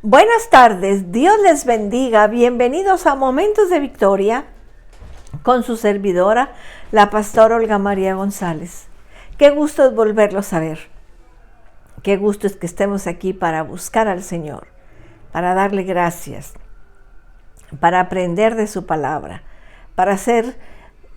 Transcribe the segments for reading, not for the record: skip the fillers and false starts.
Buenas tardes, Dios les bendiga, bienvenidos a Momentos de Victoria con su servidora, la pastora Olga María González. Qué gusto es volverlos a ver, qué gusto es que estemos aquí para buscar al Señor, para darle gracias, para aprender de su palabra, para ser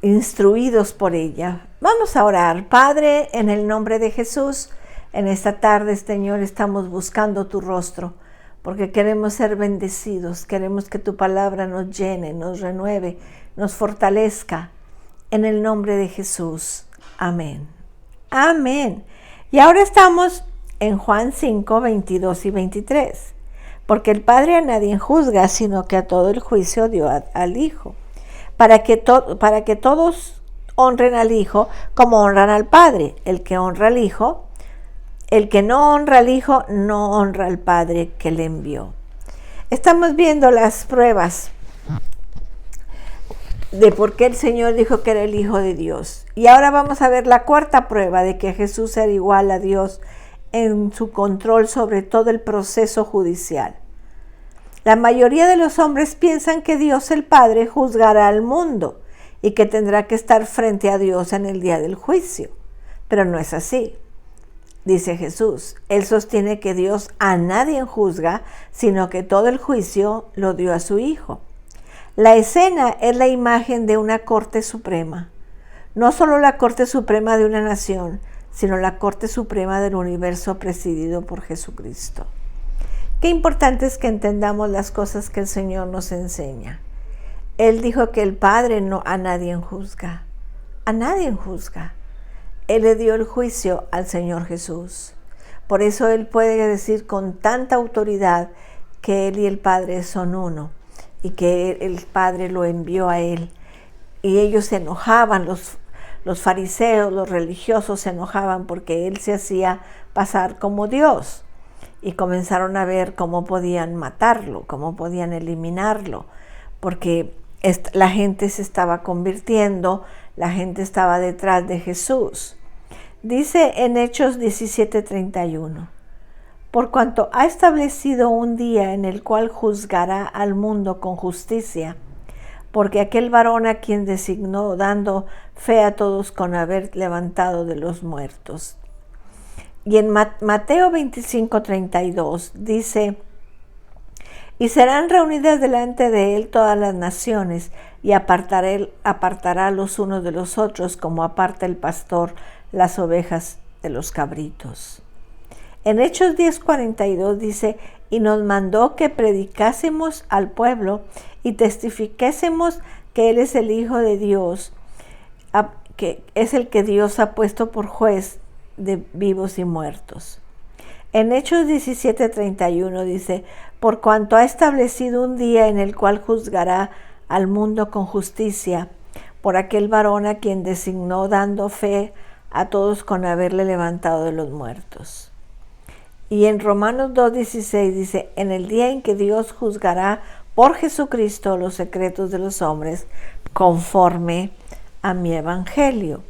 instruidos por ella. Vamos a orar. Padre, en el nombre de Jesús, en esta tarde, Señor, estamos buscando tu rostro, porque queremos ser bendecidos, queremos que tu palabra nos llene, nos renueve, nos fortalezca. En el nombre de Jesús. Amén. Amén. Y ahora estamos en Juan 5, 22 y 23. Porque el Padre a nadie juzga, sino que a todo el juicio dio al Hijo, para que todos honren al Hijo como honran al Padre. El que honra al Hijo, el que no honra al Hijo, no honra al Padre que le envió. Estamos viendo las pruebas de por qué el Señor dijo que era el Hijo de Dios. Y ahora vamos a ver la cuarta prueba de que Jesús era igual a Dios en su control sobre todo el proceso judicial. La mayoría de los hombres piensan que Dios el Padre juzgará al mundo y que tendrá que estar frente a Dios en el día del juicio. Pero no es así. Dice Jesús, Él sostiene que Dios a nadie juzga, sino que todo el juicio lo dio a su Hijo. La escena es la imagen de una Corte Suprema. No solo la Corte Suprema de una nación, sino la Corte Suprema del universo presidido por Jesucristo. Qué importante es que entendamos las cosas que el Señor nos enseña. Él dijo que el Padre no a nadie juzga. A nadie juzga. Él le dio el juicio al Señor Jesús. Por eso Él puede decir con tanta autoridad que Él y el Padre son uno y que el Padre lo envió a Él. Y ellos se enojaban, los fariseos, los religiosos se enojaban porque Él se hacía pasar como Dios. Y comenzaron a ver cómo podían matarlo, cómo podían eliminarlo, porque la gente se estaba convirtiendo, la gente estaba detrás de Jesús. Dice en Hechos 17:31, por cuanto ha establecido un día en el cual juzgará al mundo con justicia, porque aquel varón a quien designó, dando fe a todos con haber levantado de los muertos. Y en Mateo 25:32 dice, y serán reunidas delante de él todas las naciones, y apartará los unos de los otros, como aparta el pastor las ovejas de los cabritos. En Hechos 10:42 dice, y nos mandó que predicásemos al pueblo y testificásemos que Él es el Hijo de Dios, que es el que Dios ha puesto por juez de vivos y muertos. En Hechos 17:31 dice, por cuanto ha establecido un día en el cual juzgará al mundo con justicia, por aquel varón a quien designó, dando fe a todos con haberle levantado de los muertos. Y en Romanos 2:16 dice, en el día en que Dios juzgará por Jesucristo los secretos de los hombres, conforme a mi evangelio.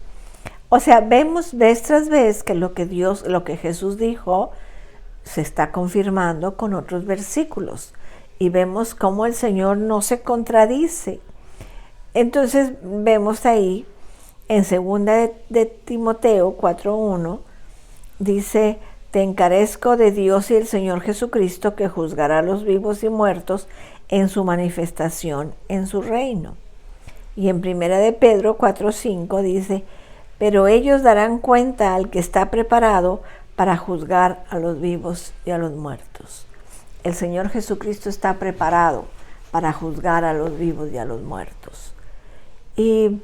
O sea, vemos vez tras vez que lo que Jesús dijo se está confirmando con otros versículos. Y vemos cómo el Señor no se contradice. Entonces vemos ahí, en 2 de Timoteo 4:1, dice, te encarezco de Dios y el Señor Jesucristo, que juzgará a los vivos y muertos en su manifestación en su reino. Y en 1 de Pedro 4:5 dice, pero ellos darán cuenta al que está preparado para juzgar a los vivos y a los muertos. El Señor Jesucristo está preparado para juzgar a los vivos y a los muertos. Y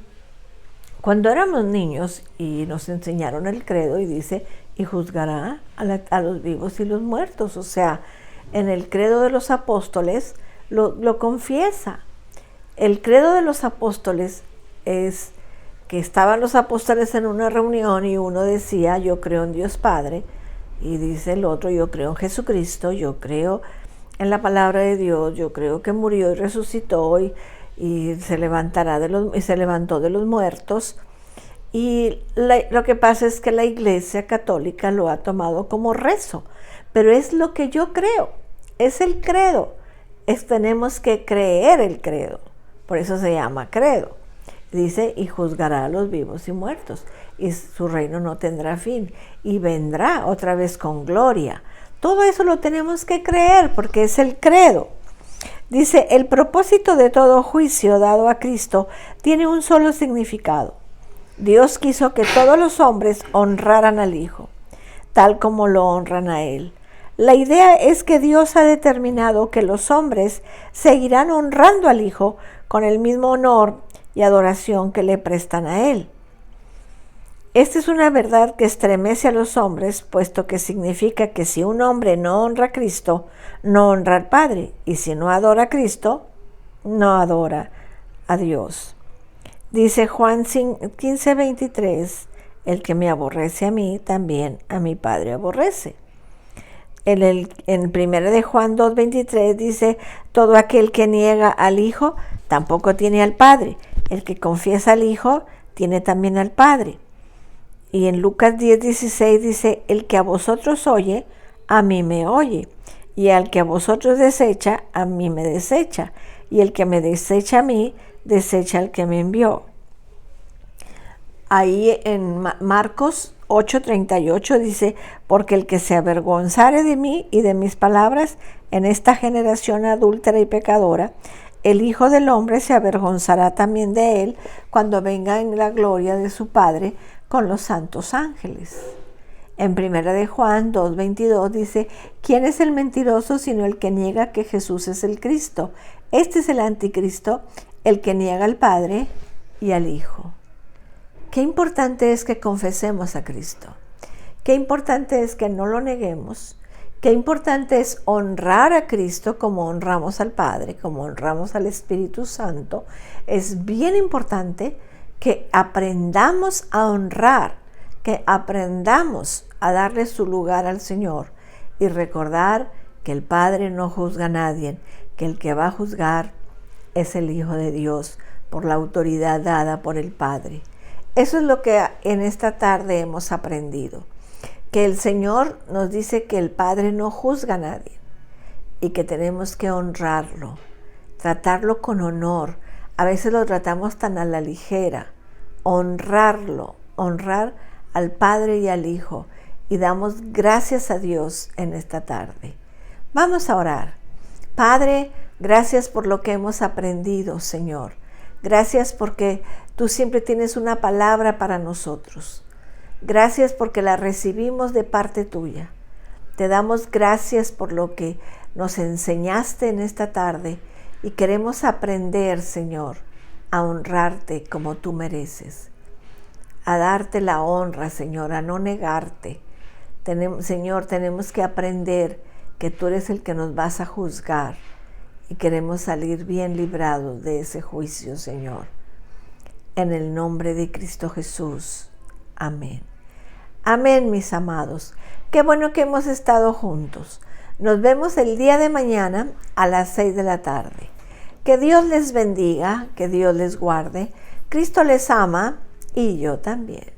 cuando éramos niños y nos enseñaron el credo y dice, y juzgará a los vivos y los muertos. O sea, en el credo de los apóstoles lo confiesa. El credo de los apóstoles es que estaban los apóstoles en una reunión y uno decía, yo creo en Dios Padre, y dice el otro, yo creo en Jesucristo, yo creo en la palabra de Dios, yo creo que murió y resucitó y se levantó de los muertos. Y lo que pasa es que la Iglesia Católica lo ha tomado como rezo, pero es lo que yo creo. Es el credo. Tenemos que creer el credo. Por eso se llama credo. Dice, y juzgará a los vivos y muertos. Y su reino no tendrá fin. Y vendrá otra vez con gloria. Todo eso lo tenemos que creer porque es el credo. Dice, el propósito de todo juicio dado a Cristo tiene un solo significado. Dios quiso que todos los hombres honraran al Hijo, tal como lo honran a Él. La idea es que Dios ha determinado que los hombres seguirán honrando al Hijo con el mismo honor y adoración que le prestan a Él. Esta es una verdad que estremece a los hombres, puesto que significa que si un hombre no honra a Cristo, no honra al Padre, y si no adora a Cristo, no adora a Dios. Dice Juan 15:23, el que me aborrece a mí, también a mi Padre aborrece. En 1 de Juan 2:23 dice, todo aquel que niega al Hijo, tampoco tiene al Padre. El que confiesa al Hijo, tiene también al Padre. Y en Lucas 10:16 dice, el que a vosotros oye, a mí me oye. Y al que a vosotros desecha, a mí me desecha. Y el que me desecha a mí, desecha al que me envió. Ahí en Marcos 8:38 dice, porque el que se avergonzare de mí y de mis palabras en esta generación adúltera y pecadora, el Hijo del Hombre se avergonzará también de él cuando venga en la gloria de su Padre con los santos ángeles. En 1 de Juan 2:22 dice, ¿quién es el mentiroso sino el que niega que Jesús es el Cristo? Este es el anticristo, el que niega al Padre y al Hijo. Qué importante es que confesemos a Cristo. Qué importante es que no lo neguemos. Qué importante es honrar a Cristo como honramos al Padre, como honramos al Espíritu Santo. Es bien importante que aprendamos a honrar, que aprendamos a darle su lugar al Señor y recordar que el Padre no juzga a nadie, que el que va a juzgar es el Hijo de Dios por la autoridad dada por el Padre. Eso es lo que en esta tarde hemos aprendido, que el Señor nos dice que el Padre no juzga a nadie y que tenemos que honrarlo, tratarlo con honor. A veces lo tratamos tan a la ligera. Honrarlo, honrar al Padre y al Hijo, y damos gracias a Dios en esta tarde. Vamos a orar. Padre, gracias por lo que hemos aprendido, Señor. Gracias porque tú siempre tienes una palabra para nosotros. Gracias porque la recibimos de parte tuya. Te damos gracias por lo que nos enseñaste en esta tarde y queremos aprender, Señor, a honrarte como tú mereces, a darte la honra, Señor, a no negarte. Señor, tenemos que aprender que tú eres el que nos vas a juzgar y queremos salir bien librados de ese juicio, Señor. En el nombre de Cristo Jesús. Amén. Amén, mis amados. Qué bueno que hemos estado juntos. Nos vemos el día de mañana a las 6 de la tarde. Que Dios les bendiga, que Dios les guarde. Cristo les ama y yo también.